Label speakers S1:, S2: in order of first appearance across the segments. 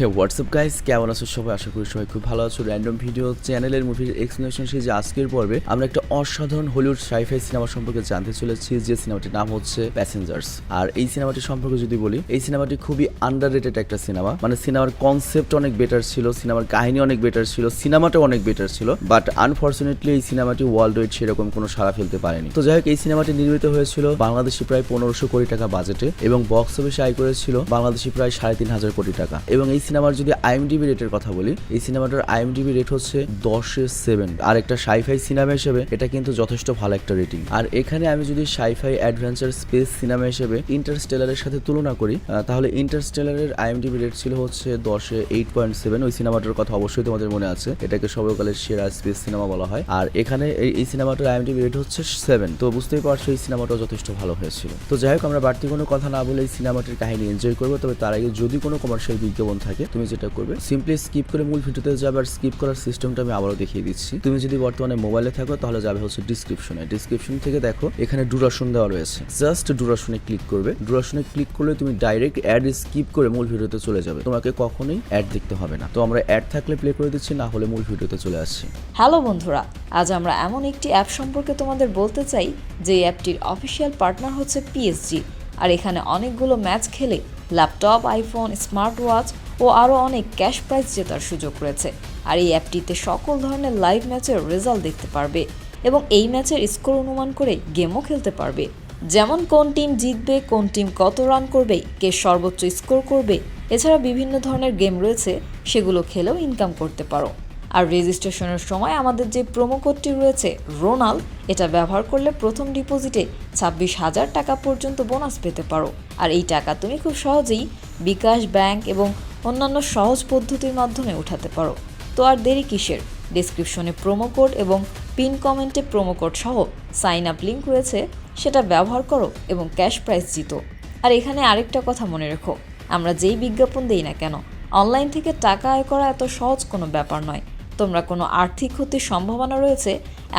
S1: হে WhatsApp guys, কেমন আছো সবাই? আশা করি সবাই খুব ভালো আছো। র্যান্ডম ভিডিও চ্যানেলের মুভির এক্সপ্লেনেশন সিরিজে আজকের পর্বে আমরা একটা অসাধারণ হলিউড সাইফাই সিনেমা সম্পর্কে জানতে চলেছি, যে সিনেমাটির নাম হচ্ছে প্যাসেঞ্জার্স। আর এই সিনেমাটি সম্পর্কে যদি বলি, এই সিনেমাটি খুবই আন্ডাররেটেড একটা সিনেমা। মানে সিনেমার কনসেপ্ট অনেক বেটার ছিল, সিনেমার কাহিনী অনেক বেটার ছিল, সিনেমাটা অনেক বেটার ছিল, বাট আনফরচুনেটলি এই সিনেমাটি ওয়ার্ল্ড ওয়াইড সেরকম কোনো সাড়া ফেলতে পারেনি। তো যাই হোক, এই সিনেমাটি নির্মিত হয়েছিল বাংলাদেশি প্রায় 1500 কোটি টাকা বাজেটে এবং বক্স অফিসে আয় করেছিল বাংলাদেশি প্রায় 3500 কোটি টাকা। এবং এই সিনেমার যদি আইএমডিবি রেটের কথা বলি, এই সিনেমাটার আইএমডিবি রেট হচ্ছে 10/7। আর একটা সাইফাই সিনেমা হিসেবে এটা কিন্তু যথেষ্ট ভালো একটা রেটিং। আর এখানে আমি যদি সাইফাই অ্যাডভেঞ্চার স্পেস সিনেমা হিসেবে ইন্টারস্টেলারের সাথে তুলনা করি, তাহলে ইন্টারস্টেলারের আইএমডিবি রেট ছিল হচ্ছে 8.7। ওই সিনেমাটার কথা অবশ্যই তোমাদের মনে আছে, এটাকে সর্বকালের সেরা স্পেস সিনেমা বলা হয়। আর এখানে এই সিনেমাটার আইএমডিবি রেট হচ্ছে 7। তো বুঝতেই পারছো এই সিনেমাটাও যথেষ্ট ভালো হয়েছিল। তো যাই হোক, আমরা বাড়তি কোনো কথা না বলে এই সিনেমাটির কাহিনী এনজয় করবো। তবে তার আগে যদি কোনো কমার্শিয়াল বিজ্ঞাপন থাকে, তুমি যেটা করবে সিম্পলি স্কিপ করে মূল ভিডিওতে যাবে। আর স্কিপ করার সিস্টেমটা আমি আবারও দেখিয়ে দিচ্ছি। তুমি যদি বর্তমানে মোবাইলে থাকো তাহলে যাবে হচ্ছে ডিসক্রিপশন থেকে দেখো, এখানে ডুরাশন দেওয়া রয়েছে। জাস্ট ডুরাশনে ক্লিক করবে। ডুরাশনে ক্লিক করলে তুমি ডাইরেক্ট অ্যাড স্কিপ করে মূল ভিডিওতে চলে যাবে, তোমাকে কখনোই অ্যাড দেখতে হবে না। তো আমরা অ্যাড থাকলে প্লে করে দিচ্ছি, না হলে মূল ভিডিওতে চলে আসছি।
S2: হ্যালো বন্ধুরা, আজ আমরা এমন একটি অ্যাপ সম্পর্কে তোমাদের বলতে চাই যে অ্যাপটির অফিসিয়াল পার্টনার হচ্ছে পিএসজি। আর এখানে অনেকগুলো ম্যাচ খেলে ল্যাপটপ, আইফোন, স্মার্ট ওয়াচ ও আরও অনেক ক্যাশ প্রাইজ জেতার সুযোগ রয়েছে। আর এই অ্যাপটিতে সকল ধরনের লাইভ ম্যাচের রেজাল্ট দেখতে পারবে এবং এই ম্যাচের স্কোর অনুমান করে গেমও খেলতে পারবে। যেমন কোন টিম জিতবে, কোন টিম কত রান করবে, কে সর্বোচ্চ স্কোর করবে। এছাড়া বিভিন্ন ধরনের গেম রয়েছে, সেগুলো খেলেও ইনকাম করতে পারো। আর রেজিস্ট্রেশনের সময় আমাদের যে প্রোমো কোডটি রয়েছে রোনাল, এটা ব্যবহার করলে প্রথম ডিপোজিটে 26,000 টাকা পর্যন্ত বোনাস পেতে পারো। আর এই টাকা তুমি খুব সহজেই বিকাশ, ব্যাংক এবং অন্যান্য সহজ পদ্ধতির মাধ্যমে উঠাতে পারো। তো আর দেরি কিসের? ডেসক্রিপশনে প্রোমো কোড এবং পিন কমেন্টে প্রোমো কোড সহ সাইন আপ লিঙ্ক রয়েছে, সেটা ব্যবহার করো এবং ক্যাশ প্রাইজ জিতো। আর এখানে আরেকটা কথা মনে রেখো, আমরা যেই বিজ্ঞাপন দেই না কেন, অনলাইন থেকে টাকা আয় করা এত সহজ কোনো ব্যাপার নয়। তোমরা কোনো আর্থিক ক্ষতির সম্ভাবনা রয়েছে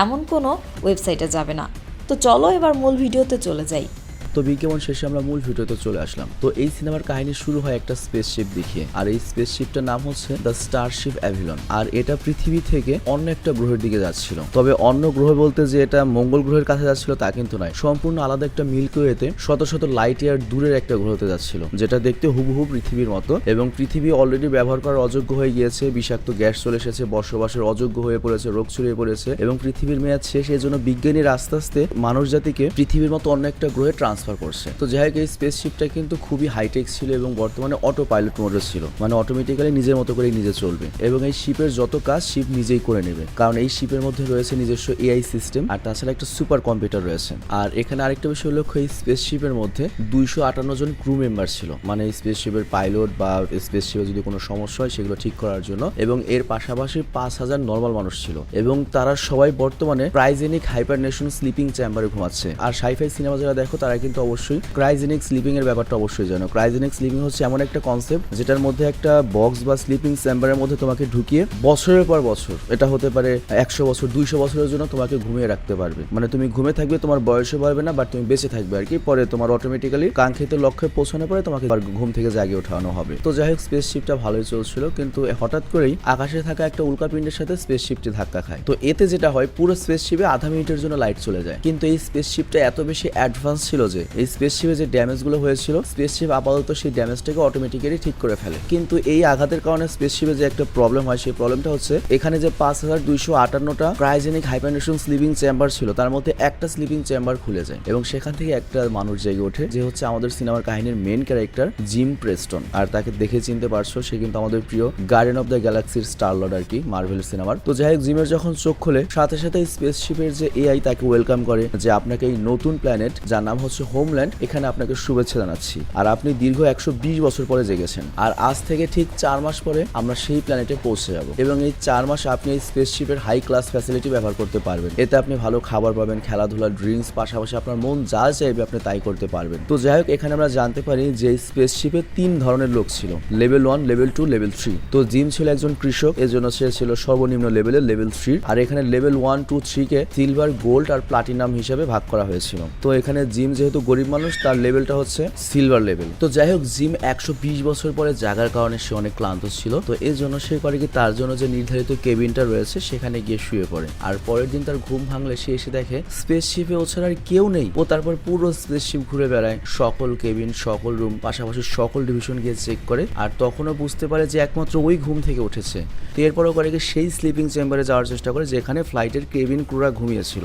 S2: এমন কোনো ওয়েবসাইটে যাবে না। তো চলো এবার মূল ভিডিওতে চলে যাই।
S1: তো বিজ্ঞাপন শেষে আমরা মূল ভিডিওতে চলে আসলাম। তো এই সিনেমার কাহিনী শুরু হয় একটা স্পেসশিপ দেখিয়ে। আর এই স্পেসশিপটার নাম হচ্ছে দ্য স্টারশিপ অ্যাভিলন। আর এটা পৃথিবী থেকে অন্য একটা গ্রহের দিকে যাচ্ছিল। তবে অন্য গ্রহ বলতে যে এটা মঙ্গল গ্রহের কাছে যাচ্ছিল তা কিন্তু নয়, সম্পূর্ণ আলাদা একটা মিল্কি ওয়েতে শত শত লাইট ইয়ার দূরের একটা গ্রহতে যাচ্ছিল, যেটা দেখতে হুবহু পৃথিবীর মতো। এবং পৃথিবী অলরেডি ব্যবহার করার অযোগ্য হয়ে গিয়েছে, বিষাক্ত গ্যাস চলে এসেছে, বসবাসের অযোগ্য হয়ে পড়েছে, রোগ ছড়িয়ে পড়েছে এবং পৃথিবীর মেয়াদ শেষ। এই জন্য বিজ্ঞানীরা আস্তে আস্তে মানুষ জাতিকে পৃথিবীর মতো অন্য একটা গ্রহে ট্রান্সফার করছে। তো যাই হোক, এই স্পেসশিপটা কিন্তু খুবই হাইটেক ছিল এবং বর্তমানে অটো পাইলট মোডে ছিল, মানে অটোমেটিক্যালি নিজের মতো করে নিজে চলবে এবং এই শিপের যত কাজ শিপ নিজেই করে নেবে, কারণ এই শিপের মধ্যে রয়েছে নিজস্ব এআই সিস্টেম আর তাছাড়া একটা সুপার কম্পিউটার রয়েছে। আর এখানে আরেকটা বিষয় লক্ষ্য, এই স্পেসশিপের মধ্যে 258 জন ক্রু মেম্বার ছিল, মানে এই স্পেসশিপের পাইলট বা স্পেসশিপে যদি কোনো সমস্যা হয় সেগুলো ঠিক করার জন্য। এবং এর পাশাপাশি 5000 নর্মাল মানুষ ছিল এবং তারা সবাই বর্তমানে ক্রায়োজেনিক হাইপারনেশন স্লিপিং চেম্বারে ঘুমাচ্ছে। আর সাইফাই সিনেমা যারা দেখো তারা কিন্তু অবশ্যই ক্রায়োজেনিক স্লিপিং এর ব্যাপারটা অবশ্যই জানো। ক্রায়োজেনিক স্লিপিং হচ্ছে এমন একটা কনসেপ্ট যেটার মধ্যে একটা বক্স বা স্লিপিং চেম্বারের মধ্যে তোমাকে ঢুকিয়ে বছরের পর বছর, এটা হতে পারে 100 বছর 200 বছরের জন্য তোমাকে ঘুমিয়ে রাখতে পারবে। মানে তুমি ঘুমে থাকবে, তোমার বয়সও বাড়বে না, বাট তুমি বেঁচে থাকবে আর কি। পরে তোমার অটোমেটিক্যালি কাঙ্ক্ষিত লক্ষ্যে পৌঁছানোর পরে তোমাকে ঘুম থেকে জাগিয়ে ওঠানো হবে। তো যাই হোক, স্পেসশিপটা ভালোই চলছিল, কিন্তু হঠাৎ করেই আকাশে থাকা একটা উল্কাপিণ্ডের সাথে স্পেসশিপটি ধাক্কা খায়। তো এতে যেটা হয়, পুরো স্পেসশিপে আধা মিনিটের জন্য লাইট চলে যায়। কিন্তু এই স্পেসশিপটা এত বেশি অ্যাডভান্স ছিল যে এই স্পেসশিপে যে ড্যামেজগুলো হয়েছিল, স্পেসশিপ আপাতত সেই ড্যামেজটাকে অটোমেটিক্যালি ঠিক করে ফেলে। কিন্তু এই আঘাতের কারণে স্পেসশিপে যে একটা প্রবলেম হয়, সেই প্রবলেমটা হচ্ছে এখানে যে 5258টা ক্রায়োজেনিক হাইপারনেশন স্লিপিং চেম্বার ছিল, তার মধ্যে একটা স্লিপিং চেম্বার খুলে যায় এবং সেখান থেকে একটা মানুষ জেগে ওঠে, যে হচ্ছে আমাদের সিনেমার কাহিনীর মেন ক্যারেক্টার জিম প্রেস্টন। আর তাকে দেখে চিনতে পারছো, সে কিন্তু আমাদের প্রিয় গার্ডিয়ান অফ দ্য গ্যালাক্সির স্টার লর্ড আর কি, মার্ভেল সিনেমার। তো যাই হোক, জিমের যখন চোখ খোলে, সাথে সাথে স্পেসশিপের যে এআই তাকে ওয়েলকাম করে, যে আপনাকে এই নতুন প্ল্যানেট যার নাম হচ্ছে হোমল্যান্ড, এখানে আপনাকে শুভেচ্ছা জানাচ্ছি। আর আপনি দীর্ঘ 120 বছর পরে জেগেছেন, আর আজ থেকে ঠিক 4 মাস পরে আমরা সেই প্ল্যানেটে পৌঁছে যাব এবং এই 4 মাস আপনি এই স্পেসশিপের হাই ক্লাস ফ্যাসিলিটি ব্যবহার করতে পারবেন। এতে আপনি ভালো খাবার পাবেন, খেলাধুলা, ড্রিঙ্কস, পাশাপাশি আপনার মন যা চাইবে আপনি তাই করতে পারবেন। তো যাই হোক, এখানে আমরা জানতে পারি যে স্পেসশিপে 3 ধরনের লোক ছিল, লেভেল 1, লেভেল 2, লেভেল 3। তো জিম ছিল একজন কৃষক, এজন্য সে ছিল সর্বনিম্ন লেভেলের, লেভেল 3। আর এখানে লেভেল 1, 2, 3 কে সিলভার, গোল্ড আর প্লাটিনাম হিসেবে ভাগ করা হয়েছিল। তো এখানে জিম যেহেতু গরিব মানুষ, তার লেভেলটা হচ্ছে সিলভার লেভেল। তো যাই হোক, জিম 120 বছর পরে জাগার কারণে সে অনেক ক্লান্ত ছিল। তো এই জন্য সে করে কি, তার জন্য যে নির্ধারিত কেবিনটা রয়েছে সেখানে গিয়ে শুয়ে পড়ে। আর পরের দিন তার ঘুম ভাঙলে সে এসে দেখে স্পেসশিপে ও ছাড়া আর কেউ নেই। ও তারপর পুরো স্পেসশিপ ঘুরে বেড়ায়, সকল কেবিন, সকল রুম, পাশাপাশি সকল ডিভিশন গিয়ে চেক করে। আর তখনও বুঝতে পারে যে একমাত্র ওই ঘুম থেকে উঠেছে। তো এরপরও করে কি সেই স্লিপিং চেম্বারে যাওয়ার চেষ্টা করে যেখানে ফ্লাইটের কেবিন ক্রুরা ঘুমিয়েছিল।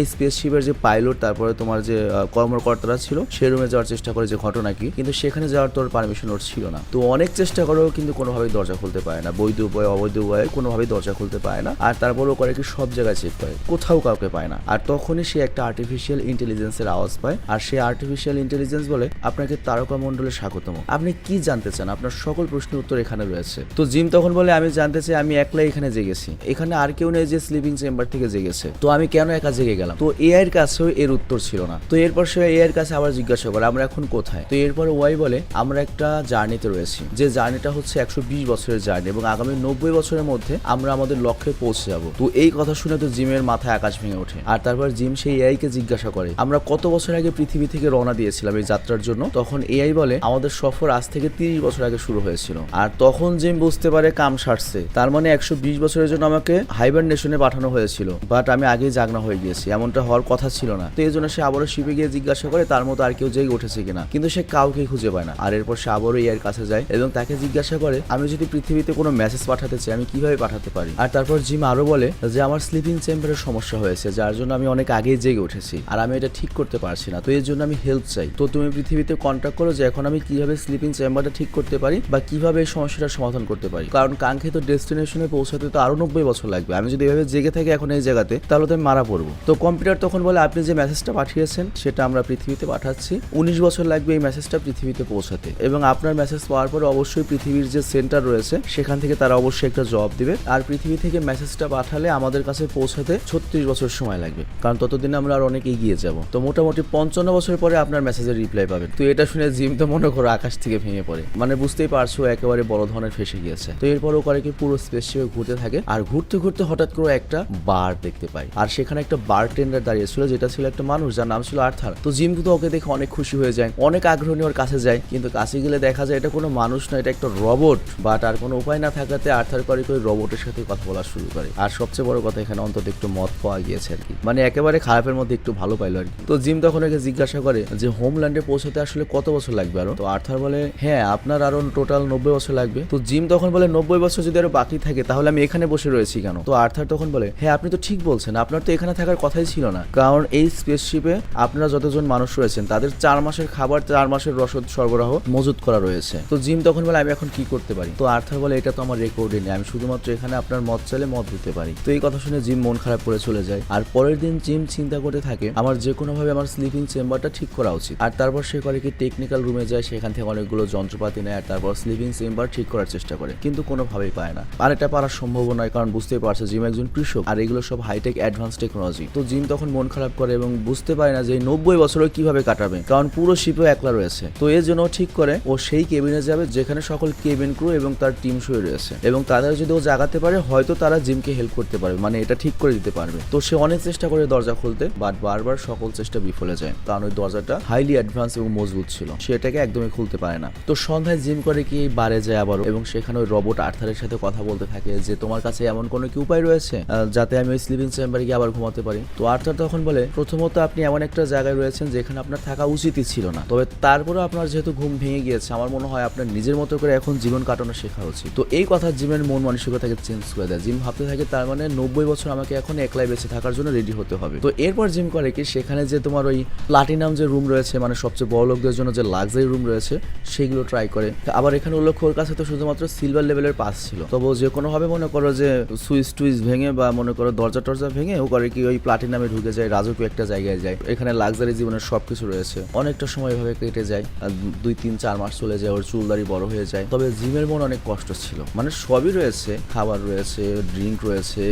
S1: এই স্পেসশিপের যে পাইলট, তারপরে তোমার যে কর্মকর্তারা ছিল, সে রুমে যাওয়ার চেষ্টা করে যে ঘটনা কি, কিন্তু সেখানে যাওয়ার তোর পারমিশন ওর ছিল না। তো অনেক চেষ্টা করেও কিন্তু কোনোভাবেই দরজা খুলতে পারে না, বৈধ উপায়ে অবৈধ উপায়ে কোনোভাবেই দরজা খুলতে পারে না। আর তারপরেও করে কি সব জায়গায় চেক করে, কোথাও কাউকে পায় না। আর তখনই সে একটা আর্টিফিশিয়াল ইন্টেলিজেন্সের আওয়াজ পায়। আর সে আর্টিফিশিয়াল ইন্টেলিজেন্স বলে, আপনাকে তারকা মণ্ডলে স্বাগতম, আপনি কি জানতে চান, আপনার সকল প্রশ্নের উত্তর এখানে রয়েছে। তো জিম তখন বলে, আমি জানতে চাই, আমি একলাই এখানে জেগেছি, এখানে আর কেউ নেই যে স্লিপিং চেম্বার থেকে জেগেছে, তো আমি কেন একা জেগে গেলাম। তো এআই এর কাছেও এর উত্তর ছিল না। তো এরপর সে এআই এর কাছে আবার জিজ্ঞাসা করে, আমরা এখন কোথায়। তো এরপর ওয়াই বলে, আমরা একটা জার্নিতে রয়েছি, যে জার্নিটা হচ্ছে 120 বছরের জার্নি, এবং আগামী 90 বছরের মধ্যে আমরা আমাদের লক্ষ্যে পৌঁছে যাব। তো এই কথা শুনে তো জিমের মাথায় আকাশ ভেঙে ওঠে। আর তারপর জিম সেই এআই কে জিজ্ঞাসা করে, আমরা কত বছর আগে পৃথিবী থেকে রওনা দিয়েছিলাম এই যাত্রার জন্য। তখন এআই বলে, আমাদের সফর আজ থেকে 30 বছর আগে শুরু হয়েছিল। আর তখন জিম বুঝতে পারে কাম সারছে, তার মানে 120 বছরের জন্য আমাকে হাইবারনেশনে পাঠানো হয়েছিল, বাট আমি আগেই জাগনা হয়ে গিয়েছি, এমনটা হওয়ার কথা ছিল না। তো এই জন্য সে আবারও শিপে গিয়ে জিজ্ঞাসা করে তার মতো আর কেউ জেগে উঠেছে কিনা, কিন্তু সে কাউকে খুঁজে পায় না। আর এরপর সে আবারও এআই এর কাছে যায় এবং তাকে জিজ্ঞাসা করে, আমি যদি পৃথিবীতে কোনো মেসেজ পাঠাতে চাই আমি কিভাবে পাঠাতে পারি। আর তারপর জিম আরো বলে যে আমার স্লিপিং চেম্বারের সমস্যা হয়েছে, যার জন্য আমি অনেক আগেই জেগে উঠেছি, আর আমি এটা ঠিক করতে পারছি না, তো এর জন্য আমি হেল্প চাই। তো তুমি পৃথিবীতে কন্ট্যাক্ট করো যে এখন আমি কিভাবে স্লিপিং চেম্বারটা ঠিক করতে পারি বা কিভাবে এই সমস্যাটার সমাধান করতে পারি, কারণ কাঙ্ক্ষিত ডেস্টিনেশনে পৌঁছাতে তো আরো 90 বছর লাগবে। আমি যদি এভাবে জেগে থাকি এখন এই জায়গাতে, তাহলে তো আমি মারা পড়বো। তো কম্পিউটার তখন বলে, আপনি যে মেসেজটা পাঠিয়েছেন সেটা আমরা পৃথিবীতে পাঠাচ্ছি, 19 বছর লাগবে এই মেসেজটা পৃথিবীতে পৌঁছাতে, এবং আপনার মেসেজ পাওয়ার পরে অবশ্যই পৃথিবীর যে সেন্টার রয়েছে সেখান থেকে তারা অবশ্যই একটা জবাব দিবে। আর পৃথিবী থেকে মেসেজটা পাঠালে আমাদের কাছে পৌঁছাতে 36 বছর সময় লাগবে, কারণ ততদিনে আমরা আর অনেক এগিয়ে যাব। তো মোটামুটি 55 বছর পরে আপনার মেসেজের রিপ্লাই পাবেন। তো এটা শুনে জিম তো মনে করো আকাশ থেকে ভেঙে পড়ে, মানে বুঝতেই পারছো একেবারে বড় ধরনের ফেসে গিয়েছে। তো এরপরও করে কি পুরো স্পেসশিপে ঘুরতে থাকে, আর ঘুরতে ঘুরতে হঠাৎ করে একটা বার দেখতে পায়। আর সেখানে একটা বার টেন্ডার দাঁড়িয়েছিল, যেটা ছিল একটা মানুষ, যার নাম ছিল আর্থার। তো জিম তো ওকে দেখে অনেক খুশি হয়ে যায়, অনেক আগ্রহ নিয়ে ওর কাছে যায়, কিন্তু কাছে গেলে দেখা যায় এটা কোনো মানুষ না, এটা একটা রোবট। বাট আর কোনো উপায় না থাকাতে আর্থার করে ওই রোবটের সাথে কথা বলা শুরু করে। আর সবচেয়ে বড় কথা, এখানে অন্তত একটু মদ পাওয়া গিয়েছে আর কি, মানে একেবারে খারাপের মধ্যে একটু ভালো পাইলো আর কি। তো জিম তখন ওকে জিজ্ঞাসা করে যে হোমল্যান্ডে পৌঁছাতে আসলে কত বছর লাগবে আরো। তো আর্থার বলে, হ্যাঁ আপনার আরো টোটাল 90 বছর লাগবে। তো জিম তখন বলে, 90 বছর যদি আরো বাকি থাকে তাহলে আমি এখানে বসে রয়েছি কেন। তো আর্থার তখন বলে, হ্যাঁ আপনি তো ঠিক বলছেন, আপনার তো এখানে থাকার কথাই ছিল না, কারণ এই স্পেসশিপে আপনারা যতজন মানুষ রয়েছেন তাদের 4 মাসের খাবার, 4 মাসের রসদ সরবরাহ মজুত করা রয়েছে। তো জিম তখন বলে, আমি এখন কি করতে পারি। তো আর্থার বলে, এটা তো আমার রেকর্ডে নেই, আমি শুধুমাত্র এখানে আপনার মদ চাইলে মদ দিতে পারি। তো এই কথা শুনে জিম মন খারাপ করে চলে যায়। আর পরের দিন জিম চিন্তা করতে থাকে, আমার যে কোনো ভাবে আমার স্লিপিং চেম্বারটা ঠিক করা উচিত। আর তারপর সে করে কি টেকনিক্যাল রুমে যায়, সেখান থেকে অনেকগুলো যন্ত্রপাতি নেয়, আর তারপর স্লিপিং চেম্বার ঠিক করার চেষ্টা করে, কিন্তু কোনোভাবেই পায় না। আর এটা পারা সম্ভব নয়, কারণ বুঝতেই পারছে জিম একজন কৃষক, আর এগুলো সব হাইটেক অ্যাডভান্স টেকনোলজি। তো জিম তখন মন খারাপ করে এবং বুঝতে পারে না যে 90 বছরও কিভাবে কাটাবে, কারণ পুরো শিপও একলা রয়েছে। তো এর জন্য ঠিক করে ও সেই কেবিনে যাবে যেখানে সকল কেবিন ক্রু এবং তার টিম শুয়ে রয়েছে, এবং তাদের যদি ও জাগাতে পারে হয়তো তারা জিমকে হেল্প করতে পারবে, মানে এটা ঠিক করে দিতে পারবে। তো সে অনেক চেষ্টা করে দরজা খুলতে, বাট বারবার সকল চেষ্টা বিফলে যায়, কারণ ওই দরজাটা হাইলি অ্যাডভান্স এবং মজবুত ছিল, সেটাকে একদমই খুলতে পারে না। তো সন্ধ্যায় জিম করে কি বারে যায় আবারও, এবং সেখানে ওই রোবট আর্থারের সাথে কথা বলতে থাকে যে তোমার কাছে এমন কোনো কি উপায় রয়েছে যাতে আমি ওই স্লিপিং চেম্বারে গিয়ে আবার ঘুমাতে পারি। তো আর্থার তখন বলে, প্রথমত আপনি এমন একটা জায়গায় রয়েছেন যেখানে আপনার থাকা উচিতই ছিল না, তবে তারপরে আপনার যেহেতু ঘুম ভেঙে গিয়েছে, আমার মনে হয় আপনার নিজের মতো করে এখন জীবন কাটানো শেখা উচিত। তো এই কথা জিমের মন মানসিকতাকে চেঞ্জ করে দেয়। জিম ভাবতে থাকে তার মানে 90 বছর আমাকে এখন একলাই বেঁচে থাকার জন্য রেডি হতে হবে। তো এরপর জিম করে কি সেখানে যে তোমার ওই প্লাটিনাম যে রুম রয়েছে, মানে সবচেয়ে বড় লোকদের জন্য যে লাক্সারি রুম রয়েছে, সেগুলো ট্রাই করে। আবার এখানে উল্লেখ্য ওর কাছে তো শুধুমাত্র সিলভার লেভেলের পাস ছিল, তবে যে কোনো ভাবে মনে করো যে সুইচ টুইচ ভেঙে বা মনে করো দরজা টরজা ভেঙে ও করে কি ওই প্লাটিনামে ঢুকে যায়, রাজকীয় একটা জায়গায় যায়, এখানে লাক্সারি জীবনের সবকিছু রয়েছে। অনেকটা সময় এভাবে কেটে যায়, 2-3-4 মাস চলে যায়, ওর চুলদারি বড় হয়ে যায়। তবে জিমের মন অনেক কষ্ট ছিল, মানে সবই রয়েছে, খাবার রয়েছে, ড্রিঙ্ক রয়েছে,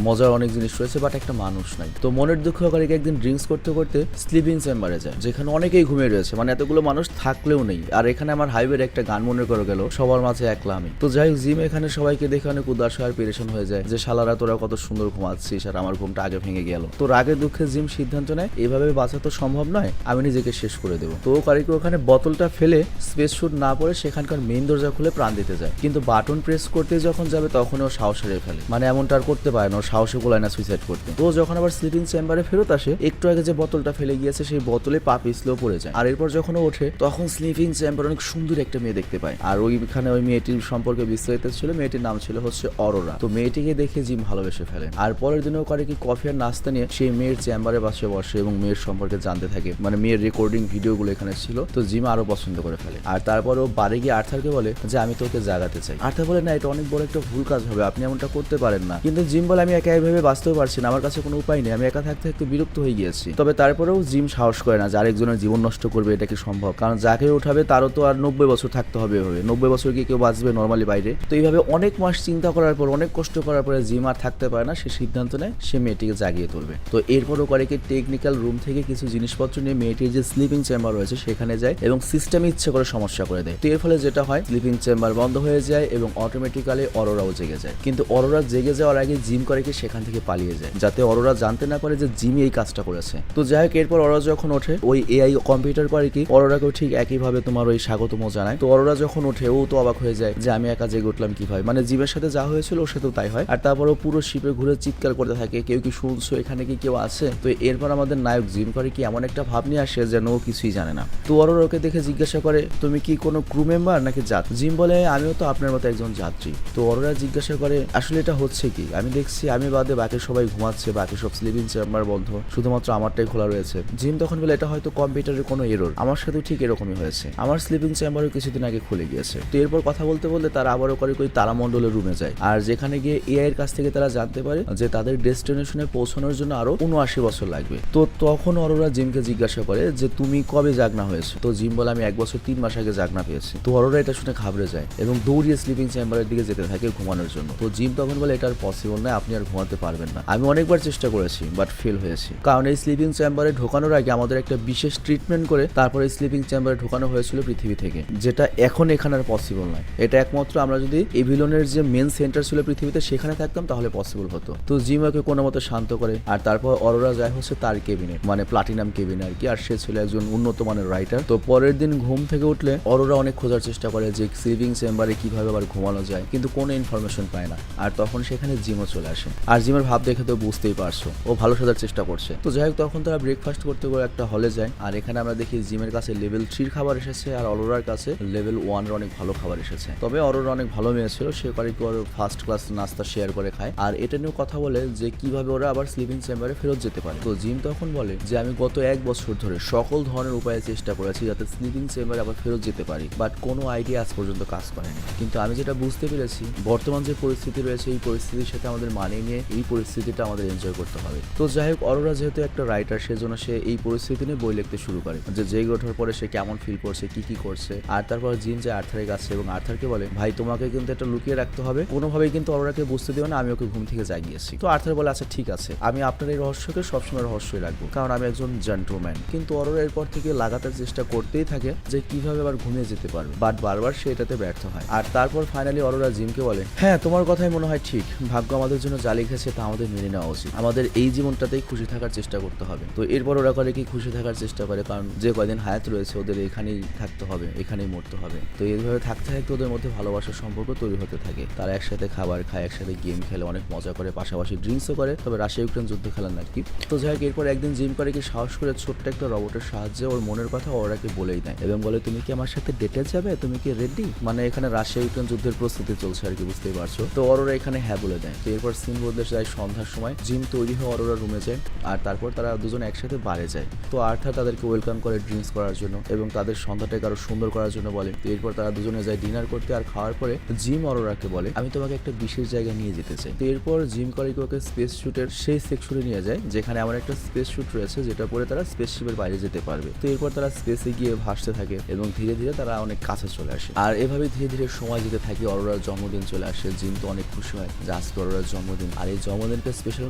S1: মজার অনেক জিনিস রয়েছে, বাট একটা মানুষ নাই। তো মনের দুঃখ করে একদিন ড্রিঙ্কস করতে করতে স্লিপিং চেম্বারে যায়, যেখানে অনেকেই ঘুমিয়ে রয়েছে, মানে এতগুলো মানুষ থাকলেও নেই। আর এখানে আমার হাইওয়ের একটা গান মনে করে গেল, সবার মাঝে একলা আমি। তো যাই হোক, জিম এখানে সবাইকে দেখে অনেক উদাস আর পেরেশান হয়ে যায় যে শালারা তোরা কত সুন্দর ঘুমাচ্ছিস আর আমার ঘুমটা আগে ভেঙে গেল। তো রাগে দুঃখে জিম সিদ্ধান্ত নেয় এভাবে বাঁচা তো সম্ভব নয়, নয়, আমি নিজেকে শেষ করে দেবো। তো কারিকো ওখানে বোতলটা ফেলে স্পেস স্যুট না পরে সেখানকার মেইন দরজা খুলে প্রাণ দিতে যায়, কিন্তু বাটন প্রেস করতে যখন যাবে তখন ও সাহস হারিয়ে ফেলে, মানে এমনটা আর করতে পারে না, ওর সাহসে কোলায় না সুইসাইড করতে। তো যখন আবার স্লিপিং চেম্বারে ফেরত আসে, একটু আগে যে বোতলটা ফেলে গিয়েছে সেই বোতলে পা পিছলেও পড়ে যায়। আর এরপর যখন ও ওঠে তখন স্লিপিং চেম্বার অনেক সুন্দর একটা মেয়ে দেখতে পায়, আর ওইখানে ওই মেয়েটির সম্পর্কে বিস্তারিত ছিল। মেয়েটির নাম ছিল হচ্ছে অরোরা। তো মেয়েটিকে দেখে জিম ভালোবেসে ফেলে, আর পরের দিনেও করে কি কফি আর নাস্তা নিয়ে সেই মেয়ের চেম্বারে পাশে বসে এবং মেয়ের সম্পর্কে জানতে থাকে, মানে মেয়ের রেকর্ডিং ভিডিওগুলো এখানে ছিল। তো জিম আরো পছন্দ করে ফেলে, আর তারপর ও বাড়ি গিয়ে আর্থারকে বলে যে আমি তোকে জাগাতে চাই। আর্থার বলে না, এটা অনেক বড় একটা ভুল কাজ হবে, আপনি এমনটা করতে পারেন না। কিন্তু জিম বলে আমি একা এভাবে বাঁচতেও পারছি না, আমার কাছে কোনো উপায় নেই, আমি একা থাকতে থাকতে বিরক্ত হয়ে গিয়েছি। তবে তারপরেও জিম সাহস করে না যে আরেকজনের জীবন নষ্ট করবে, এটা কি সম্ভব? কারণ যাকে উঠাবে তারও তো আর 90 বছর থাকতে হবে, 90 বছর কি কেউ বাঁচবে নর্মালি বাইরে? তো এইভাবে অনেক মাস চিন্তা করার পর, অনেক কষ্ট করার পরে জিম আর থাকতে পারে না, সে সিদ্ধান্ত নেয় সে মেয়েটিকে জাগিয়ে তুলবে। তো এরপরও করে কি টেকনিক্যাল রুম থেকে কিছু জিনিসপত্র নিয়ে মেয়েটির যে স্লিপিং চেম্বার রয়েছে সেখানে যায় এবং সিস্টেমে ইচ্ছে করে সমস্যা করে দেয়। তো এর ফলে যেটা হয়, স্লিপিং চেম্বার বন্ধ হয়ে যায় এবং অটোমেটিক্যালি অরোরাও জেগে যায়। কিন্তু অরোরা জেগে যাওয়ার আগে জিম করে কি সেখান থেকে পালিয়ে যায়, যাতে অরোরা জানতে না পারে যে জিমি এই কাজটা করেছে। তো যাই হোক, এরপর অরোরা যখন ওঠে, ওই এআই কম্পিউটার করে কি অরোরাকেও ঠিক একইভাবে তোমার ওই স্বাগতম জানায়। তো অরোরা যখন ওঠে ও তো অবাক হয়ে যায় যে আমি একা জেগে উঠলাম কিভাবে, মানে জিমের সাথে যা হয়েছিল ওর সাথেও তাই হয়। আর তারপর ও পুরো শিপে ঘুরে চিৎকার করতে থাকে, কেউ কি শুনছো, এখানে কি কেউ আছে? তো এরপর আমাদের নায়ক জিম করে কি এমন একটা ভাব নিয়ে আসে যেন ও কিছুই জানে না। তো অরোরা ওকে দেখে জিজ্ঞাসা করে তুমি কি কোনো ক্রু মেম্বার নাকি যাত্রী? জিম বলে আমিও তো আপনার মতো একজন যাত্রী। তো অরোরা জিজ্ঞাসা করে আসলে এটা হচ্ছে কি? আমি দেখছি আমি বাদে বাকি সবাই ঘুমাচ্ছে, বাকি সব স্লিপিং চেম্বার বন্ধ, শুধুমাত্র আমারটাই খোলা রয়েছে। জিম তখন বলে এটা হয়তো কম্পিউটারের কোনো এরর, আমার সাথেও ঠিক এরকমই হয়েছে, আমার স্লিপিং চেম্বারও কিছুদিন আগে খুলে গিয়েছে। তো এরপর কথা বলতে বলতে তারা আবারও করে ওই তারামণ্ডলের রুমে যায়, আর যেখানে গিয়ে এআই এর কাছ থেকে তারা জানতে পারে যে তাদের ডেস্টিনেশনে পৌঁছানোর জন্য আরো 79 বছর লাগবে। তো তখন অরোরা জিমকে জিজ্ঞাসা করে যে তুমি কবে জাগনা হয়েছে? তো জিম বলে আমি 1 বছর 3 মাস আগে জাগনা পেয়েছি। তো অরোরা এটা শুনে ঘাবড়ে যায় এবং দৌড়িয়ে স্লিপিং চেম্বারের দিকে যেতে থাকে ঘুমানোর জন্য। তো জিম তখন বলে এটা আর পসিবল নয়, আপনি আর ঘুমাতে পারবেন না, আমি অনেকবার চেষ্টা করেছি বাট ফেল হয়েছি, কারণ এই স্লিপিং চেম্বারে ঢোকানোর আগে আমাদের একটা বিশেষ ট্রিটমেন্ট করে তারপরে স্লিপিং চেম্বারে ঢোকানো হয়েছিল পৃথিবী থেকে, যেটা এখন এখানে আর পসিবল নয়। এটা একমাত্র আমরা যদি এভিলনের যে মেন সেন্টার ছিল পৃথিবীতে সেখানে থাকতাম তাহলে পসিবল হতো। তো জিম ওকে কোনো মতো শান্ত করে, আর তারপর অরোরা যায় হচ্ছে তার কেবিনে, মানে প্লাটিনাম কেবিনে আর কি, আর সে ছিল একজন উন্নত মানের রাইটার। তো পরের দিন ঘুম থেকে উঠলে অরোরা অনেক খোঁজার চেষ্টা করে যে স্লিপিং চেম্বারে কিভাবে আবার ঘুমানো যায়, কিন্তু কোনো ইনফরমেশন পায় না। আর তখন সেখানে জিমও চলে আসে, আর জিমের ভাব দেখে তো বুঝতেই পারছো ও ভালো সাজার চেষ্টা করছে। তো যাই হোক, তখন তারা ব্রেকফাস্ট করতে করে একটা হলে যায়, আর এখানে আমরা দেখি জিমের কাছে লেভেল 3 খাবার এসেছে আর অরোরার কাছে লেভেল 1 এর অনেক ভালো খাবার এসেছে। তবে অরোরা অনেক ভালো মেয়ে ছিল, সে করে কি ওর ফার্স্ট ক্লাস নাস্তা শেয়ার করে খায়, আর এটা নিয়েও কথা বলে যে কিভাবে ওরা আবার স্লিপিং চেম্বারে ফেরত যেতে পারে। তো জিম তখন বলে যে আমি গত 1 বছর ধরে সকল ধরনের উপায়ে চেষ্টা করেছি যাতে স্লিপিং চেম্বারে আবার ফেরত যেতে পারি, বাট কোনো আইডিয়া আজ পর্যন্ত কাজ করেনি। কিন্তু আমি যেটা বুঝতে পেরেছি, বর্তমান যে পরিস্থিতি রয়েছে এই পরিস্থিতির সাথে আমাদের মানিয়ে নিয়ে এই পরিস্থিতিটা আমাদের এনজয় করতে হবে। তো যাই হোক, অরোরা যেহেতু একটা রাইটার, সেজন্য সে এই পরিস্থিতি নিয়ে বই লিখতে শুরু করে যে জেগে ওঠার পরে সে কেমন ফিল করছে, কি করছে। আর তারপর জিম যায় আর্থারের কাছে এবং আর্থারকে বলে ভাই তোমাকে কিন্তু এটা লুকিয়ে রাখতে হবে, কোনোভাবেই কিন্তু অরোরাকে বুঝতে দিও না আমি ওকে ঘুম থেকে জাগিয়েছি। তো আর্থার বলে আচ্ছা ঠিক আছে, আমি আপনার এই রহস্যকে সবসময় রহস্যই রাখবো, কারণ আমি একজন জেন্টলম্যান। কিন্তু অরোরা এরপর থেকে লাগাতার চেষ্টা করতেই থাকে যে কিভাবে আবার ঘুমিয়ে যেতে পারবে, বাট বারবার সে এটাতে ব্যর্থ হয়। আর তারপর ফাইনালি অরোরা জিমকে বলে হ্যাঁ তোমার কথাই মনে হয় ঠিক, ভাগ্য আমাদের জন্য যা লিখেছে তা আমাদের মেনে নেওয়া উচিত, আমাদের এই জীবনটাতেই খুশি থাকার চেষ্টা করতে হবে। তো এরপর ওরা করে কি খুশি থাকার চেষ্টা করে, কারণ যে কয়দিন হায়াত রয়েছে ওদের এখানেই থাকতে হবে, এখানেই মরতে হবে। তো এইভাবে থাকতে থাকতে ওদের মধ্যে ভালোবাসার সম্পর্ক তৈরি হতে থাকে। তারা একসাথে খাবার খায়, একসাথে গেম খেলে, অনেক মজা করে, পাশাপাশি ড্রিঙ্কসও করে, তবে রাশিয়া ইউক্রেন যুদ্ধ খেলেন আর কি। তো যাই হোক, এরপর একদিন জিম করে কি সাহস করে ছোট্ট একটা রোবটের সাহায্যে ওর মনের কথা ওরাকে বলেই দেয় এবং বলে তুমি কি আমার সাথে ডেটে যাবে, তুমি কি রেডি? মানে এখানে রাশিয়া ইউক্রেন যুদ্ধের প্রস্তুতি চলছে আর কি, বুঝতেই পারছো। তো অরোরা এখানে হ্যাঁ বলে দেয়। তো এরপর সিন বদলে যায় সন্ধ্যার সময়, জিম তৈরি হয়ে অরোরা রুমে যায়, আর তারপর তারা দুজন একসাথে বারে যায়। তো আর্থার তাদেরকে ওয়েলকাম করে ড্রিঙ্কস করার জন্য এবং তাদের সন্ধ্যাটাকে আরো সুন্দর করার জন্য বলে। তো এরপর তারা দুজনে যায় ডিনার করতে, আর খাওয়ার পরে জিম অরোরাকে বলে আমি তোমাকে একটা বিশেষ জায়গায় নিয়ে যেতে চাই। তো এরপর জিম করে ওকে স্পেস শুটের সেই সেকশনে নিয়ে যায় যেখানে আমার একটা স্পেস শুট রয়েছে, যেটা পরে তারা স্পেসশিপের বাইরে যেতে পারবে। তো এরপর তারা স্পেসে গিয়ে ভাসতে থাকে এবং ধীরে ধীরে তারা অনেক কাছে চলে আসে, আর এভাবে ধীরে ধীরে সময় যেতে থাকে। অরোরার জন্মদিন চলে আসে, জিম তো অনেক খুশি হয় যে আজকে অরোরার জন্মদিন, আর এই জন্মদিনকে স্পেশাল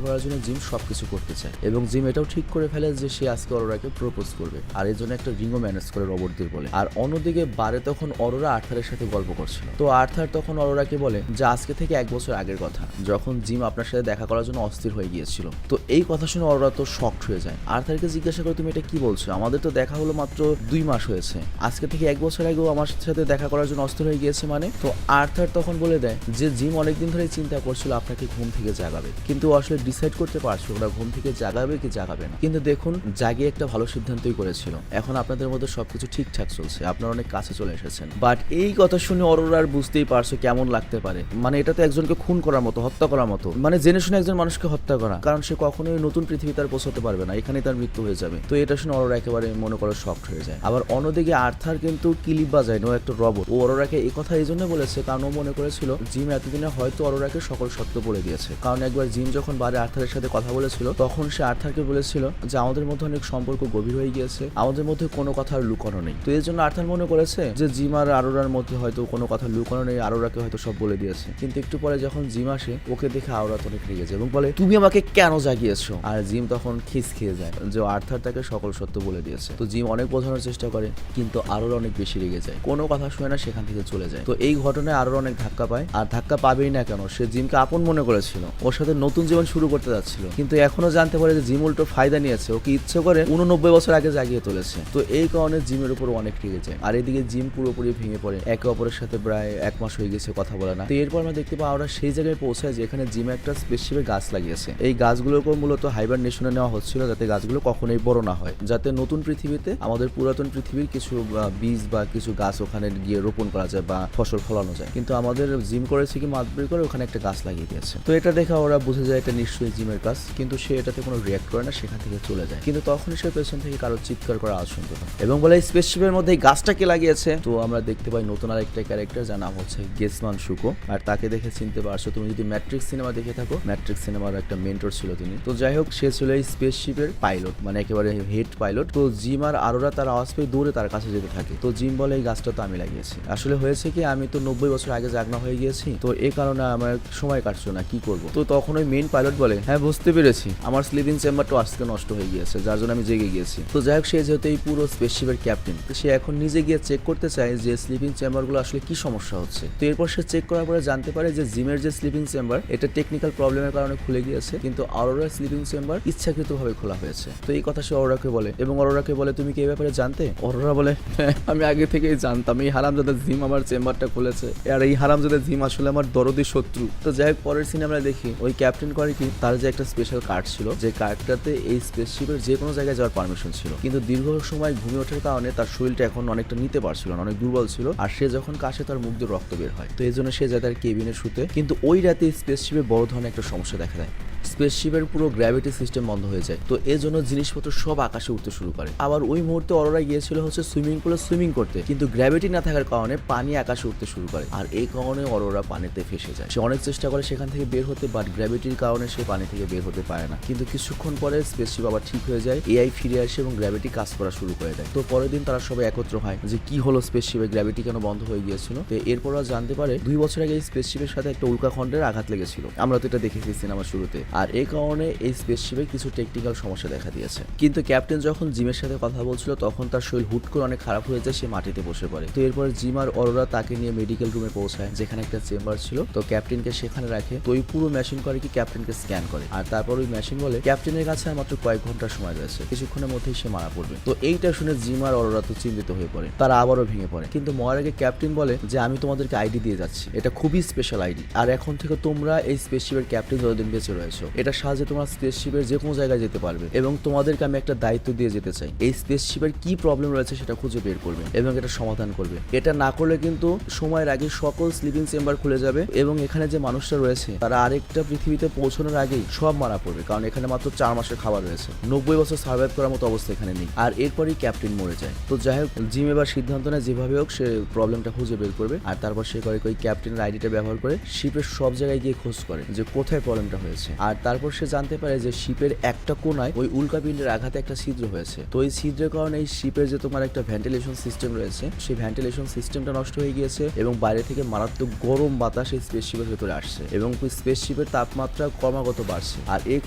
S1: করার জন্য জিম সবকিছু করতে চায় এবং জিম এটাও ঠিক করে ফেলে যে সে আজকে অরোরাকে প্রপোজ করবে, আর এর জন্য একটা রিংও ম্যানেজ করে রোবটদের বলে। আর অন্যদিকে বারে তখন অরোরা আর্থারের সাথে গল্প করছিল। তো আর্থার তখন অরোরাকে বলে যে আজকে থেকে 1 বছর আগের কথা, যখন জিম আপনার সাথে দেখা করার জন্য অস্থির হয়ে গিয়েছিল। তো এই কথা শুনে অরোরা তো শকড হয়ে যায়। আর্থারকে জিজ্ঞাসা করে তুমি এটা কি বলছো, আমাদের তো দেখা হলো মাত্র 2 মাস হয়েছে, আজকে থেকে 1 বছর আগেও আমার সাথে দেখা করার জন্য অস্থির হয়ে গিয়েছে মানে। তো আর্থার তখন বলে দেয় যে জিম অনেকদিন ধরে চিন্তা করছিল আপনাকে ঘুম থেকে জাগাবে, কিন্তু ও আসলে ডিসাইড করতে পারছিল ওরা ঘুম থেকে জাগাবে কি জাগাবে না। কিন্তু দেখুন জাগিয়ে একটা ভালো সিদ্ধান্তই করেছিল। এখন আপনাদের মধ্যে সবকিছু ঠিকঠাক চলছে, আপনারা অনেক কাছে চলে এসেছেন। বাট এই কথা শুনে অরোরার বুঝতেই পারছো কেমন লাগতে পারে। মানে এটা তো একজনকে খুন করার মতো, হত্যা করার মতো, মানে জেনে শুনে একজন মানুষকে হত্যা করা, কারণ সে কখনোই নতুন পৃথিবী তার পৌঁছাতে পারবে না, এখানেই তার মৃত্যু হয়ে যাবে। তো এটা শুনে অরোরা একেবারে মনে করো শকড হয়ে যায়। আবার অন্যদিকে আর্থার কিন্তু কিলিপ বাজায় ও একটা রবট। ও অরোরাকে এই কথা এই জন্য বলেছে কারণ ও মনে করেছিল জিম এতদিনে হয়তো অরোরাকে সকল সত্য বলে দিয়েছে। কারণ একবার জিম যখন বারে আর্থারের সাথে কথা বলেছিল তখন সে আর্থারকে বলেছিল যে আমাদের মধ্যে অনেক সম্পর্ক গভীর হয়ে গিয়েছে, আমাদের মধ্যে কোনো কথা আর লুকানো নেই। তো এই জন্য আর্থার মনে করেছে যে জিম আর আরোরার মধ্যে হয়তো কোনো কথা লুকানো নেই, আরোরাকে হয়তো সব বলে দিয়েছে। কিন্তু একটু পরে যখন জিম আসে ওকে দেখে আরোরা অনেক রেগে যায় এবং বলে তুমি আমাকে কেন জাগিয়েছো। আর জিম তখন খিস খেয়ে যায় যে আর্থার তাকে সকল সত্য বলে দিয়েছে। তো জিম অনেক বোঝানোর চেষ্টা করে কিন্তু আরোরা অনেক বেশি রেগে যায়, কোনো কথা শুনে না, সেখান থেকে চলে যায়। তো এই ঘটনায় আরোরা অনেক ধাক্কা পায়, আর ধাক্কা পাবেই না কেন, সে জিমকে আপন মনে করেছিল, ওর সাথে নতুন জীবন শুরু করতে যাচ্ছিল। কিন্তু এখনো জানতে পারে যে জিম উল্টো ফায়দা নিয়েছে, ওকে ইচ্ছে করে 89 বছর আগে জাগিয়ে তুলেছে। তো এই কারণে জিমের উপর অনেক রেগে যায়। আর এদিকে জিম পুরোপুরি ভেঙে পড়ে, একে অপরের সাথে প্রায় 1 মাস হয়ে গেছে কথা বলে না। তো এরপর আমরা দেখতে পাই ওরা সেই জায়গায় পৌঁছায় যেখানে জিমে একটা স্পেসিফিক গাছ লাগিয়েছে। এই গাছগুলোকে মূলত হাইবারনেশনে নেওয়া হচ্ছিল যাতে গাছগুলো কখনোই বড় না হয়, যাতে নতুন পৃথিবীতে আমাদের পুরাতন পৃথিবীর কিছু বীজ বা কিছু গাছ ওখানে গিয়ে রোপণ করা যায় বা ফসল ফলানো যায়। কিন্তু আমাদের জিম করেছে কি মাতবরি করে ওখানে একটা গাছ লাগিয়ে দিয়েছে। তো এটা দেখে ওরা বুঝে যায় এটা নিশ্চয়ই জিমের কাজ, কিন্তু সে এটাতে কোনো রিয়াক্ট করে না, সেখান থেকে চলে যায়। কিন্তু তখনই সে পেছন থেকে কারো চিৎকার করা আওয়াজ শুনতে পায় এবং বলে স্পেসশিপের মধ্যে এই গাছটাকে লাগিয়েছে। তো আমরা দেখতে পাই নতুন আরেকটা ক্যারেক্টার যার নাম হচ্ছে গেসমান শুকো। আর তাকে দেখে চিনতে পারছো তুমি যদি ম্যাট্রিক্স সিনেমা দেখে থাকো, ম্যাট্রিক্স সিনেমার একটা মেন্টর ছিল তিনি। তো যাই হোক সে ছিল এই স্পেসশিপের পাইলট, মানে একেবারে হেড পাইলট। তো জিম আর আরোরা তার আওয়াজ পেয়ে দৌড়ে তার কাছে যেতে থাকে। তো জিম বলে এই গাছটা তো আমি লাগিয়েছি, আসলে হয়েছে কি আমি তো 90 বছর আগে জাগনা হয়ে গিয়েছি, তো এই কারণে আমার সময় কাটছো না, কি করব। তো তখন ওই মেইন পাইলট বলে হ্যাঁ বুঝতে পেরেছি, আমার স্লিপিং চেম্বারটা আজকে নষ্ট হয়ে গিয়েছে যার জন্য আমি জেগে গিয়েছি। তো যাই হোক সে যেহেতু এই পুরো স্পেসশিপের ক্যাপ্টেন, সে এখন নিজে গিয়ে চেক করতে চায় যে স্লিপিং চেম্বারগুলো আসলে কি সমস্যা হচ্ছে। তো এরপর সে চেক করার পরে জানতে পারে যে জিমের যে স্লিপিং চেম্বার এটা টেকনিক্যাল প্রবলেমের কারণে খুলে গিয়েছে, কিন্তু অরোরার স্লিপিং চেম্বার ইচ্ছাকৃতভাবে খোলা হয়েছে। তো এই কথা সে অরোরাকে বলে এবং অরোরাকে বলে তুমি কি এই ব্যাপারে জানতে। অরোরা বলে হ্যাঁ আমি আগে থেকেই জানতাম, এই হারামজাদা জিম আমার চেম্বারটা খুলেছে, আর এই হারামজাদা জিম আসলে আমার দরদি শত্রু। তো যাই হোক পরের সিনে আমরা দেখি ওই ক্যাপ্টেন করে কি তার যে একটা স্পেশাল কার্ড ছিল, যে কার্ডটাতে এই স্পেসশিপের যে কোনো জায়গায় যাওয়ার পারমিশন ছিল, কিন্তু দীর্ঘ সময় ঘুমিয়ে ওঠার কারণে তার শরীরটা এখন অনেকটা নিতে পারছিল না, অনেক দুর্বল ছিল। আর সে যখন কাশে তার মুখ দিয়ে রক্ত বের হয়। তো এই জন্য সে যায় তার কেবিনে শুতে। কিন্তু ওই রাতে স্পেসশিপে বড় ধরনের একটা সমস্যা দেখা দেয়, স্পেসশিপের পুরো গ্র্যাভিটি সিস্টেম বন্ধ হয়ে যায়। তো এর জন্য জিনিসপত্র সব আকাশে উঠতে শুরু করে। আবার ওই মুহূর্তে অরোরা গিয়েছিল হচ্ছে সুইমিং পুলে সুইমিং করতে, কিন্তু গ্র্যাভিটি না থাকার কারণে পানি আকাশে উঠতে শুরু করে। আর এই কারণে অরোরা পানিতে ফেসে যায়। সে অনেক চেষ্টা করে সেখান থেকে বের হতে, বাট গ্র্যাভিটির কারণে সে পানি থেকে বের হতে পারে না। কিন্তু কিছুক্ষণ পরে স্পেসশিপ আবার ঠিক হয়ে যায়, এআই ফিরে আসে এবং গ্র্যাভিটি কাজ করা শুরু করে দেয়। তো পরের দিন তারা সবাই একত্র হয় যে কি হলো স্পেসশিপের গ্র্যাভিটি কেন বন্ধ হয়ে গিয়েছিল। তো এরপর ওরা জানতে পারে 2 বছর আগে এই স্পেসশিপের সাথে একটা উল্কাখণ্ডের আঘাত লেগেছিল, আমরা তো এটা দেখেছি সিনেমার শুরুতে। আর এই কারণে এই স্পেসশিপে কিছু টেকনিক্যাল সমস্যা দেখা দিয়েছে। কিন্তু ক্যাপ্টেন যখন জিমের সাথে কথা বলছিল তখন তার শরীর হুট করে অনেক খারাপ হয়ে যায়, সে মাটিতে বসে পড়ে। তো এরপর জিম আর অরোরা তাকে নিয়ে মেডিকেল রুমে পৌঁছায় যেখানে একটা চেম্বার ছিল। তো ক্যাপ্টেনকে সেখানে রাখে। তো ওই পুরো মেশিন করে কি ক্যাপ্টেনকে স্ক্যান করে, আর তারপর ওই মেশিন বলে ক্যাপ্টেনের কাছে আর মাত্র কয়েক ঘন্টার সময় রয়েছে, কিছুক্ষণের মধ্যেই সে মারা পড়বে। তো এইটা শুনে জিম আর অরোরা তো চিন্তিত হয়ে পড়ে, তারা আবারও ভেঙে পড়ে। কিন্তু মরার আগে ক্যাপ্টেন বলে যে আমি তোমাদেরকে আইডি দিয়ে যাচ্ছি, এটা খুবই স্পেশাল আইডি, আর এখন থেকে তোমরা এই স্পেসশিপের ক্যাপ্টেন যতদিন বেঁচে রয়েছো এটার সাহায্যে তোমরা স্পেসশিপের যে কোনো জায়গায় যেতে পারবে। এবং তোমাদেরকে আমি একটা দায়িত্ব দিয়ে যেতে চাই, এই স্পেসশিপের কি প্রবলেম রয়েছে সেটা খুঁজে বের করবে এবং এটা সমাধান করবে। এটা না করলে কিন্তু সময়ের আগে সকল স্লিপিং চেম্বার খুলে যাবে এবং এখানে যে মানুষরা রয়েছে তারা আরেকটা পৃথিবীতে পৌঁছানোর আগেই সব মারা পড়বে, কারণ এখানে মাত্র 4 মাসের খাবার রয়েছে, 90 বছর সার্ভাইভ করার মতো অবস্থা এখানে নেই। আর এরপরই ক্যাপ্টেন মরে যায়। তো যাই হোক জিম এবার সিদ্ধান্ত নেয় যেভাবে হোক সে প্রবলেমটা খুঁজে বের করবে। আর তারপর সে করে ওই ক্যাপ্টেনের আইডিটা ব্যবহার করে শিপের সব জায়গায় গিয়ে খোঁজ করে যে কোথায় প্রবলেমটা হয়েছে। আর তারপর সে জানতে পারে যে শিপের একটা কোনায় ওই উল্কাপিণ্ডের আঘাতে একটা ছিদ্র হয়েছে। তো এই ছিদ্রের কারণে এই শিপের যে তোমার একটা ভেন্টিলেশন সিস্টেম রয়েছে সেই ভেন্টিলেশন সিস্টেমটা নষ্ট হয়ে গিয়েছে এবং বাইরে থেকে মারাত্মক গরম বাতাস এই স্পেসশিপের ভেতরে আসছে এবং স্পেসশিপের তাপমাত্রা ক্রমাগত বাড়ছে। আর এই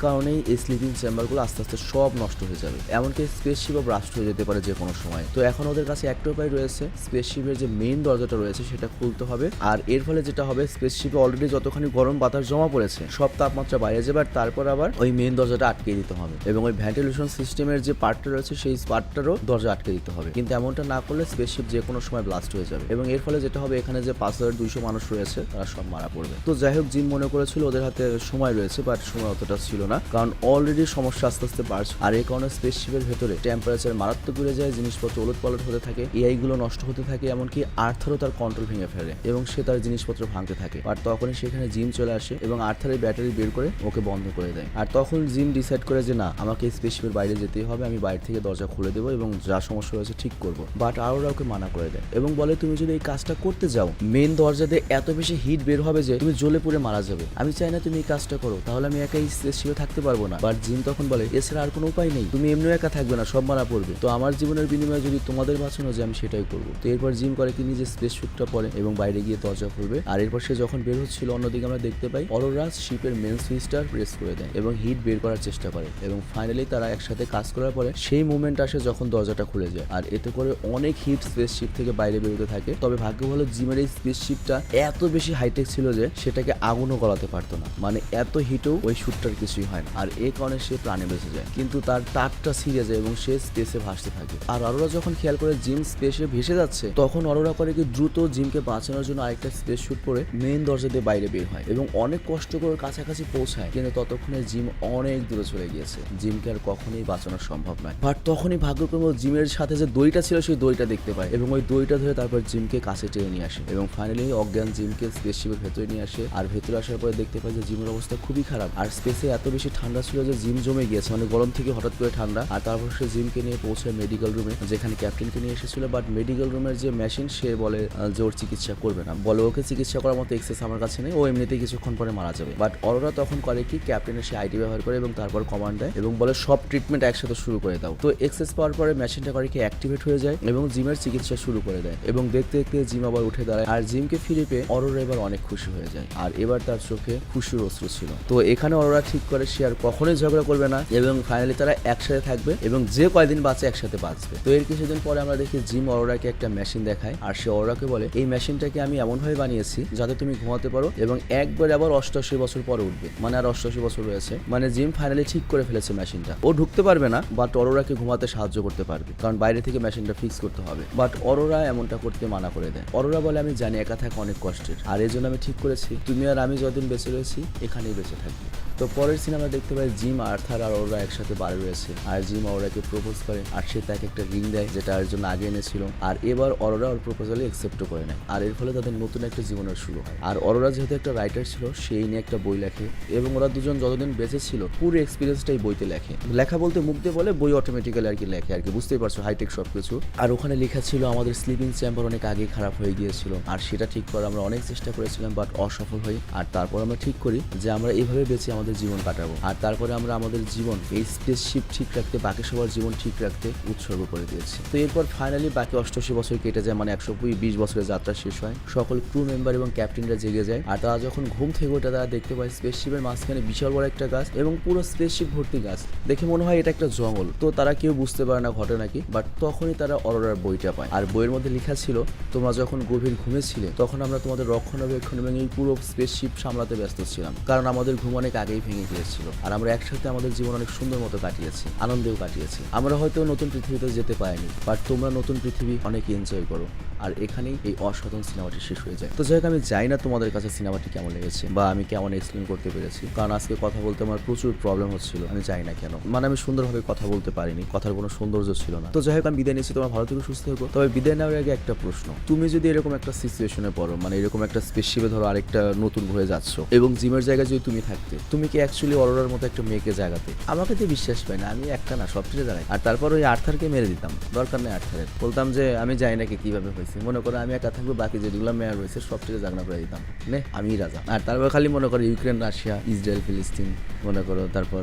S1: কারণেই এই স্লিপিং চেম্বারগুলো আস্তে আস্তে সব নষ্ট হয়ে যাবে, এমনকি স্পেসশিপও ব্রাস্ট হয়ে যেতে পারে যে কোনো সময়। তো এখন ওদের কাছে একটা উপায় রয়েছে, স্পেসশিপের যে মেইন দরজাটা রয়েছে সেটা খুলতে হবে। আর এর ফলে যেটা হবে স্পেসশিপে অলরেডি যতখানি গরম বাতাস জমা পড়েছে সব তাপমাত্রা বাইরে যাবে আর তারপর আবার ওই মেইন দরজাটা আটকে দিতে হবে এবং ওই ভেন্টিলেশন সিস্টেমের যে পার্টটা রয়েছে সেই পার্টটারও দরজা আটকে দিতে হবে। কিন্তু এমনটা না করলে স্পেসশিপ যে কোনো সময় ব্লাস্ট হয়ে যাবে এবং এর ফলে যেটা হবে এখানে যে 5200 মানুষ রয়েছে তারা সব মারা পড়বে। তো যাই হোক, জিম মনে করেছিল ওদের হাতে সময় রয়েছে, বাট সময় অতটা ছিল না, কারণ অলরেডি সমস্যা আস্তে আস্তে বাড়ছে। আর এই কারণে স্পেসশিপের ভেতরে টেম্পারেচার মারাত্মক বেড়ে যায়, জিনিসপত্র ওলটপালট হতে থাকে, এআই গুলো নষ্ট হতে থাকে, এমনকি আর্থারও তার কন্ট্রোল ভেঙে ফেলে এবং সে তার জিনিসপত্র ভাঙতে থাকে। আর তখনই সেখানে জিম চলে আসে এবং আর্থারের ব্যাটারি বের করে ওকে বন্ধ করে দেয়। আর তখন জিম ডিসাইড করে যে না, আমাকে স্পেসশিপের বাইরে যেতেই হবে, আমি বাইরে থেকে দরজা খুলে দেবো এবং যা সমস্যা রয়েছে ঠিক করবো। বাট আরোরা ওকে মানা করে দেয় এবং বলে তুমি যদি এই কাজটা করতে যাও মেন দরজা দিয়ে এত বেশি হিট বের হবে যে তুমি জ্বলে পুড়ে মারা যাবে। আমি চাই না তুমি এই কাজটা করো, তাহলে আমি একাই স্পেসশিপে থাকতে পারবো না। বাট জিম তখন বলে এছাড়া আর কোনো উপায় নেই, তুমি এমনিও একা থাকবে না, সব মারা পড়বে, তো আমার জীবনের বিনিময়ে যদি তোমাদের বাঁচানো যায় আমি সেটাই করবো। তো এরপর জিম করে কি নিজে স্পেস স্যুটটা পরে এবং বাইরে গিয়ে দরজা খুলবে। আর এরপর সে যখন বের হচ্ছিল অন্যদিকে আমরা দেখতে পাই অরোরা শিপের মেন সুইচটা প্রেস করে দেয় এবং হিট বের করার চেষ্টা করে এবং ফাইনালি তারা একসাথে কাজ করার পরে সেই মুভমেন্ট আসে যখন দরজাটা খুলে যায়। আর এতে করে অনেক হিট স্পেসশিপ থেকে বাইরে বেরোতে থাকে। তবে ভাগ্য ভালো জিমের এই স্পেসশিপটা এত বেশি হাইটেক ছিল যে সেটাকে আগুনও গলাতে পারতো না, মানে এত হিটেও ওই শুটটার কিছুই হয় না। আর এই কারণে সে প্রাণে বেঁচে যায়, কিন্তু তার তারটা ছিঁড়ে যায় এবং সে স্পেসে ভাসতে থাকে। আর অরোরা যখন খেয়াল করে জিম স্পেসে ভেসে যাচ্ছে তখন অরোরা করে কি দ্রুত জিমকে বাঁচানোর জন্য আরেকটা স্পেস শুট করে মেইন দরজা দিয়ে বাইরে বের হয় এবং অনেক কষ্ট করে কাছাকাছি পৌঁছায়, কিন্তু ততক্ষণে জিম অনেক দূরে চলে গিয়েছে, জিমকে আর কখনোই বাঁচানো সম্ভব নয়। বাট তখনই ভাগ্যক্রমে জিমের সাথে যে দড়িটা ছিল সেই দড়িটা দেখতে পায় এবং ওই দড়িটা ধরে তারপর জিমকে কাছে টেনে নিয়ে আসে এবং ফাইনালি অজ্ঞান জিমকে স্পেসশিপের ভেতরে নিয়ে আসে। আর ভেতরে আসার পরে দেখতে পায় যে জিমের অবস্থা খুবই খারাপ আর স্পেসে এত বেশি ঠান্ডা ছিল যে জিম জমে গিয়েছে, মানে গরম থেকে হঠাৎ করে ঠান্ডা। আর তারপর সে জিমকে নিয়ে পৌঁছায় মেডিকেল রুমে, যেখানে ক্যাপ্টেনকে নিয়ে এসেছিল। বাট মেডিকেল রুমের যে মেশিন সে বলে যে ওর চিকিৎসা করবে না, বলে ওকে চিকিৎসা করার মতো এক্সেস আমার কাছে নেই, ও এমনিতেই কিছুক্ষণ পরে মারা যাবে। বাট অরোরা তখন করে কি ক্যাপ্টেনের সে আইডি ব্যবহার করে এবং তারপর কমান্ড দেয় এবং বলে সব ট্রিটমেন্ট একসাথে শুরু করে দাও। তো এক্সেস পাওয়ার পরে মেশিনটা করে কি অ্যাক্টিভেট হয়ে যায় এবং জিমের চিকিৎসা শুরু করে দেয় এবং দেখতে দেখতে জিম আবার উঠে দাঁড়ায়। আর জিমকে ফিরে পেয়ে অরোরা এবার অনেক খুশি হয়ে যায় আর এবার তার চোখে খুশির অশ্রু ছিল। তো এখানে অরোরা ঠিক করে সে আর কখনোই ঝগড়া করবে না এবং ফাইনালি তারা একসাথে থাকবে এবং যে কয়দিন বাঁচে একসাথে বাঁচবে। তো এর কিছুদিন পরে আমরা দেখি জিম অরোরাকে একটা মেশিন দেখায় আর সে অরোরাকে বলে এই মেশিনটাকে আমি এমনভাবে বানিয়েছি যাতে তুমি ঘুমাতে পারো এবং একবার আবার 88 বছর পরে উঠবে, মানে আর 88 বছর রয়েছে। মানে জিম ফাইনালি ঠিক করে ফেলেছে মেশিনটা, ও ঢুকতে পারবে না বাট অরোরাকে ঘুমাতে সাহায্য করতে পারবে, কারণ বাইরে থেকে মেশিনটা ফিক্স করতে হবে। বাট অরোরা এমনটা করতে মানা করে দেয়। অরোরা বলে আমি জানি একা থাকা অনেক কষ্টের, আর এই জন্য আমি ঠিক করেছি তুমি আর আমি যতদিন বেঁচে রয়েছি এখানেই বেঁচে থাকবো। তো পরের সিনেমা দেখতে পাই জিম আর্থার আর অরোরা একসাথে বারে রয়েছে আর জিম অরোরাকে প্রপোজ করে আর সে তাকে একটা রিং দেয় যেটা আর জন্য আগে এনেছিল। আর এবার অরোরা ওর প্রপোজালে অ্যাকসেপ্টও করে নেয় আর এর ফলে তাদের নতুন একটা জীবনের শুরু হয়। আর অরোরা যেহেতু একটা রাইটার ছিল সেই নিয়ে একটা বই লেখে এবং ওরা দুজন যতদিন বেঁচে ছিল পুরো এক্সপিরিয়েন্সটাই বইতে লেখে। লেখা বলতে মুখ দিয়ে বলে, বই অটোমেটিক্যালি আর কি লেখে আর কি, বুঝতেই পারছো হাইটেক সবকিছু। আর ওখানে লেখা ছিল আমাদের স্লিপিং চেম্বার অনেক আগে খারাপ হয়ে গিয়েছিল আর সেটা ঠিক করার আমরা অনেক চেষ্টা করেছিলাম বাট অসফল হই। আর তারপর আমরা ঠিক করি যে আমরা এইভাবে বেঁচে আমাদের জীবন কাটাবো আর তারপরে আমরা আমাদের জীবন এই স্পেসশিপ ঠিক রাখতে বাকি সবার জীবন ঠিক রাখতে উৎসর্গ করে দিয়েছি। তো এরপর ফাইনালি বাকি 88 বছর কেটে যায়, মানে 120 বছরের যাত্রা শেষ হয়। সকল ক্রু মেম্বার এবং ক্যাপ্টেনরা জেগে যায় আর তারা যখন ঘুম থেকে ওঠে তারা দেখতে পায় স্পেসশিপের মাঝখানে বিশাল বড় একটা গাছ এবং পুরো স্পেসশিপ ভর্তি গাছ, দেখে মনে হয় এটা একটা জঙ্গল। তো তারা কেউ বুঝতে পারে না ঘটনা কি, বাট তখনই তারা অরোরার বইটা পায় আর বইয়ের মধ্যে লেখা ছিল তোমরা যখন গভীর ঘুমেছিলে তখন আমরা তোমাদের রক্ষণাবেক্ষণ এবং এই পুরো স্পেসশিপ সামলাতে ব্যস্ত ছিলাম, কারণ আমাদের ঘুম অনেক আগেই ভেঙে গিয়েছিল আর আমরা একসাথে আমাদের জীবন অনেক সুন্দর মতো কাটিয়েছি, আনন্দেও কাটিয়েছি। আমরা হয়তো নতুন পৃথিবীতে যেতে পারিনি বাট তোমরা নতুন পৃথিবী অনেক এনজয় করো। আর এখানেই এই অসাধারণ সিনেমাটি শেষ হয়ে যায়। তো যাই হোক, আমি জানি না তোমাদের কাছে সিনেমাটি কেমন লেগেছে বা আমি কেমন এক্সপ্লেন করতে পেরেছি, কারণ আজকে কথা বলতে আমার প্রচুর প্রবলেম হচ্ছিল, আমি জানি না কেন, মানে আমি সুন্দরভাবে কথা বলতে পারিনি, কথার কোনো সৌন্দর্য ছিল না। তো যাই হোক, আমি বিদায় নিচ্ছি, তোমার ভালো থেকে সুস্থ থেকো। তবে বিদায় নেওয়ার আগে একটা প্রশ্ন, তুমি যদি এরকম একটা সিচুয়েশনে পড়ো, মানে এরকম একটা স্পেসশিপে ধরো আরেকটা নতুন হয়ে যাচ্ছ এবং জিমের জায়গায় যদি তুমি থাকতে, তুমি কি অ্যাকচুয়ালি অরোরার মতো একটা মেয়েকে জাগাতে? আমাকে তো বিশ্বাস পাই না, আমি একটা না সবচেয়ে জানাই। আর তারপর ওই আর্থারকে মেরে দিতাম, দরকার নেই আর্থারের, বলতাম যে আমি জানি নাকি কিভাবে হয়েছে, মনে করো আমি একা থাকবো, বাকি যেগুলো মেয়ার রয়েছে সব থেকে জাগনা করে দিতাম, নে আমি রাজা। আর তারপর খালি মনে করো ইউক্রেন, রাশিয়া, ইসরায়েল, ফিলিস্তিন, মনে করো তারপর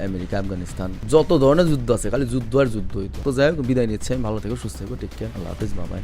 S1: আমেরিকা, আফগানিস্তান, যত ধরনের যুদ্ধ আছে খালি যুদ্ধ আর যুদ্ধ হইতো। তো যাই হোক, বিদায় নিচ্ছে, আমি ভালো থেকো, সুস্থ থেকো, টেক কেয়ার, আল্লাহ হাফেজ, বাবাই।